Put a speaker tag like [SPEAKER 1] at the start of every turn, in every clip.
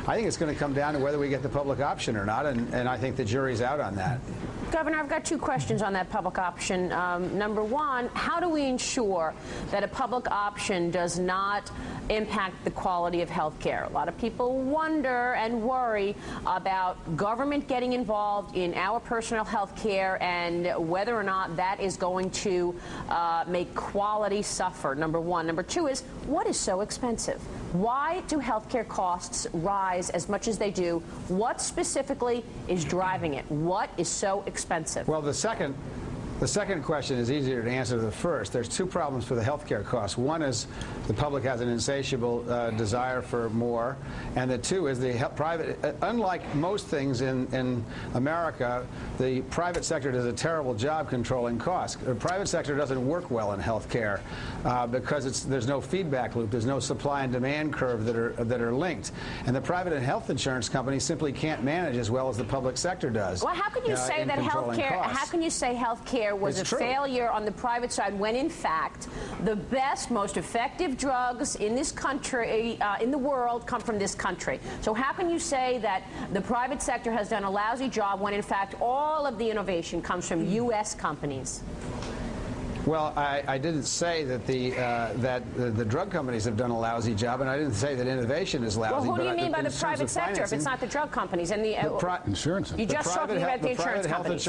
[SPEAKER 1] I think it's going to come down to whether we get the public option or not, and I think the jury's out on that.
[SPEAKER 2] Governor, I've got two questions on that public option. Number one, how do we ensure that a public option does not impact the quality of health care? A lot of people wonder and worry about government getting involved in our personal health care and whether or not that is going to make quality suffer, number one. Number two is, what is so expensive? Why do health care costs rise as much as they do? What specifically is driving it? What is so expensive?
[SPEAKER 1] Well, the second question is easier to answer than the first. There's two problems for the health care costs. One is the public has an insatiable desire for more, and the two is the private. Unlike most things in America, the private sector does a terrible job controlling costs. The private sector doesn't work well in health care because there's no feedback loop. There's no supply and demand curve that are linked, and the private and health insurance companies simply can't manage as well as the public sector does.
[SPEAKER 2] Well, how can you say that health care? How can you say health care was a failure on the private side when, in fact, the best, most effective drugs in this country, in the world, come from this country? So how can you say that the private sector has done a lousy job when, in fact, all of the innovation comes from U.S. companies?
[SPEAKER 1] Well, I didn't say that the drug companies have done a lousy job, and I didn't say that innovation is lousy.
[SPEAKER 2] Well, who do you mean by the private sector if it's not the drug companies and the
[SPEAKER 3] insurance?
[SPEAKER 2] You just talking about the insurance companies.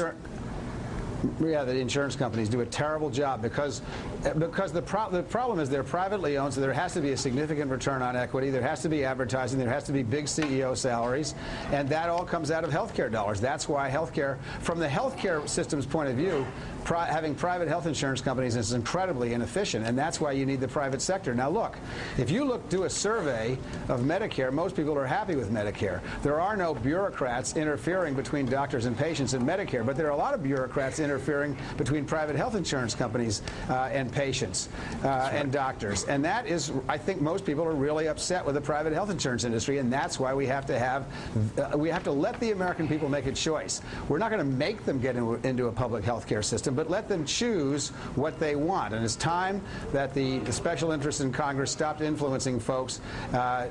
[SPEAKER 1] Yeah, the insurance companies do a terrible job because the problem is they're privately owned, so there has to be a significant return on equity. There has to be advertising. There has to be big CEO salaries, and that all comes out of healthcare dollars. That's why healthcare, from the healthcare system's point of view, having private health insurance companies is incredibly inefficient, and that's why you need the private sector. Now, look, if you do a survey of Medicare, most people are happy with Medicare. There are no bureaucrats interfering between doctors and patients in Medicare, but there are a lot of bureaucrats interfering between private health insurance companies and patients and doctors. And that is, I think most people are really upset with the private health insurance industry, and that's why we have to let the American people make a choice. We're not going to make them get into a public health care system, but let them choose what they want. And it's time that the special interests in Congress stopped influencing folks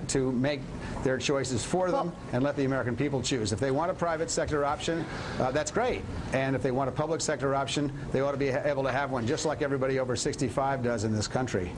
[SPEAKER 1] to make their choices for them and let the American people choose. If they want a private sector option, that's great. And if they want a public sector option, they ought to be able to have one just like everybody over 65 does in this country.